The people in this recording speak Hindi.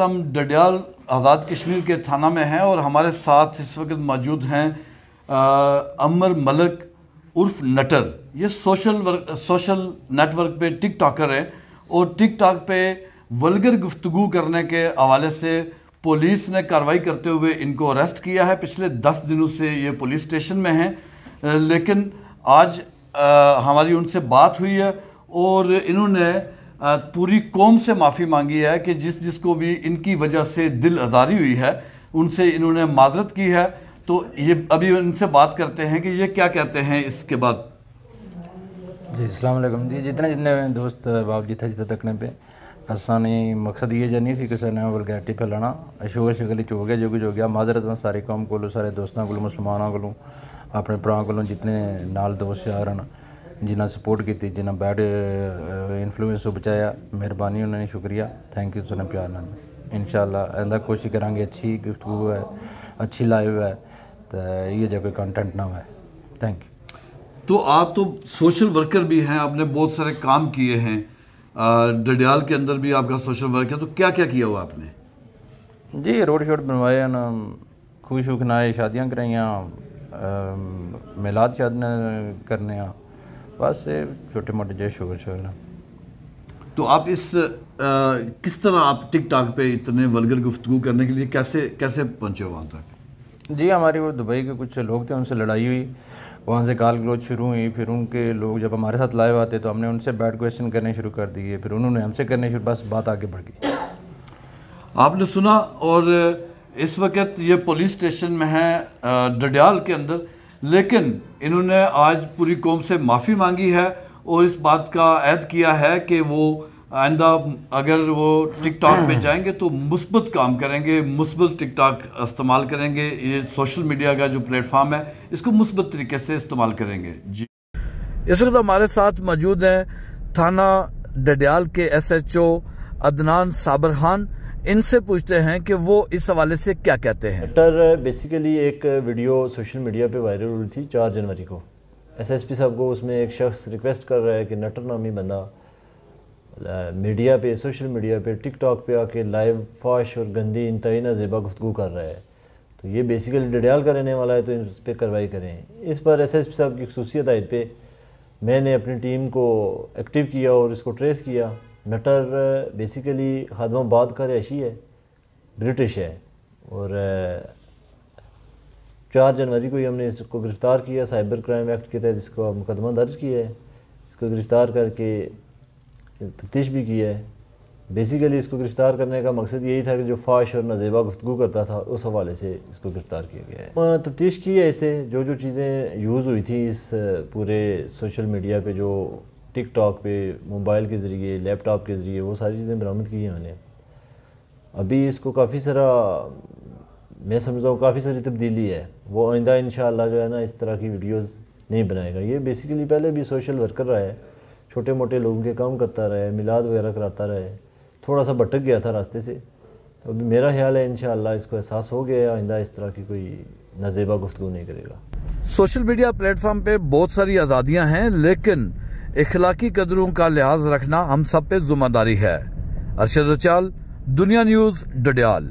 हम डडियाल आज़ाद कश्मीर के थाना में हैं और हमारे साथ इस वक्त मौजूद हैं अमर मलिक उर्फ नटर। ये सोशल नेटवर्क पे टिक टॉकर हैं और टिक टॉक पे वल्गर गुफ्तगू करने के हवाले से पुलिस ने कार्रवाई करते हुए इनको अरेस्ट किया है। पिछले 10 दिनों से ये पुलिस स्टेशन में हैं, लेकिन आज हमारी उनसे बात हुई है और इन्होंने पूरी कौम से माफ़ी मांगी है कि जिसको भी इनकी वजह से दिल आज़ारी हुई है उनसे इन्होंने माजरत की है। तो ये अभी इनसे बात करते हैं कि ये क्या कहते हैं इसके बाद। जी अस्सलाम वालेकुम जी। जितने दोस्त बाप जिथे तकने पे असानी मकसद ये नहीं सी किसी ने वलगैरिटी फैलाना। शोर शगल हो गया जो कुछ हो गया, माजरत सारी कौम को, सारे दोस्तों को, मुसलमानों को, अपने भरा को, जितने नाल दोस्त यार हैं जिन्हें सपोर्ट की, जिन्हें बैड इन्फ्लुएंस बचाया, मेहरबानी उन्होंने, शुक्रिया, थैंक यू सुने प्यार नाल। इंशाअल्लाह आइंदा कोशिश करांगे अच्छी गुफ्तगू है, अच्छी लाइव है, तो ये जो कोई कंटेंट ना है। Thank you. तो आप तो सोशल वर्कर भी हैं, आपने बहुत सारे काम किए हैं, डडियाल के अंदर भी आपका सोशल वर्क है, तो क्या क्या किया हुआ आपने? जी रोड शोड बनवाए ना, खुश खुनाए, शादियाँ कराइया, मिलाद शादियाँ करने, बस छोटे मोटे जो शोर शोर। तो आप किस तरह आप टिकटॉक पे इतने वल्गर गुफ्तगू करने के लिए कैसे पहुंचे वहाँ तक? जी हमारी वो दुबई के कुछ लोग थे, उनसे लड़ाई हुई, वहाँ से गाल गलौज शुरू हुई। फिर उनके लोग जब हमारे साथ लाइव आते तो हमने उनसे बैड क्वेश्चन करने शुरू कर दिए, फिर उन्होंने हमसे करने शुरू, बस बात आगे बढ़ गई। आपने सुना। और इस वक्त ये पुलिस स्टेशन में है डडियाल के अंदर, लेकिन इन्होंने आज पूरी कौम से माफ़ी मांगी है और इस बात का ऐद किया है कि वो आइंदा अगर वो टिकटॉक पे जाएंगे तो मुस्बत काम करेंगे, मुस्बत टिकटॉक इस्तेमाल करेंगे। ये सोशल मीडिया का जो प्लेटफॉर्म है इसको मुस्बत तरीके से इस्तेमाल करेंगे। जी इस वक्त हमारे साथ मौजूद हैं थाना डडियाल के SHO अदनान साबर खान। इनसे पूछते हैं कि वो इस हवाले से क्या कहते हैं। नटर बेसिकली एक वीडियो सोशल मीडिया पे वायरल हुई थी 4 जनवरी को। SSP साहब को उसमें एक शख्स रिक्वेस्ट कर रहा है कि नटर नामी बंदा मीडिया पे, सोशल मीडिया पे, टिकटॉक पे आके लाइव फाश और गंदी इंतहाई नाज़ेबा गुफ्तगू कर रहा है। तो ये बेसिकली डडियाल का रहने वाला है, तो इस पर कार्रवाई करें। इस पर SSP साहब की खसूसियत आयत पे मैंने अपनी टीम को एक्टिव किया और इसको ट्रेस किया। नटर बेसिकली खादमाबाद का रहायशी है, ब्रिटिश है, और 4 जनवरी को ही हमने इसको गिरफ़्तार किया साइबर क्राइम एक्ट के तहत। इसको मुकदमा दर्ज किया है, इसको गिरफ़्तार करके तफ्तीश भी किया है। बेसिकली इसको गिरफ़्तार करने का मकसद यही था कि जो फाश और नाज़ेबा गुफ्तगू करता था, उस हवाले से इसको गिरफ़्तार किया गया है। तफ्तीश की है इसे, जो चीज़ें यूज़ हुई थी इस पूरे सोशल मीडिया पे, जो टिकटॉक पे मोबाइल के ज़रिए, लैपटॉप के ज़रिए, वो सारी चीज़ें बरामद की हैं मैंने। अभी इसको काफ़ी सारा, मैं समझता हूँ काफ़ी सारी तब्दीली है। वो आइंदा इंशाअल्लाह जो है ना इस तरह की वीडियोस नहीं बनाएगा। ये बेसिकली पहले भी सोशल वर्कर रहा है, छोटे मोटे लोगों के काम करता रहा है, मिलाद वगैरह कराता रहा है, थोड़ा सा भटक गया था रास्ते से। तो अभी मेरा ख्याल है इंशाअल्लाह इसको एहसास हो गया है, आइंदा इस तरह की कोई नाज़ेबा गुफ्तगू नहीं करेगा। सोशल मीडिया प्लेटफॉर्म पे बहुत सारी आज़ादियाँ हैं, लेकिन इखलाकी कदरों का लिहाज रखना हम सब पे जिम्मेदारी है। अरशद रचाल, दुनिया न्यूज़, डडियाल।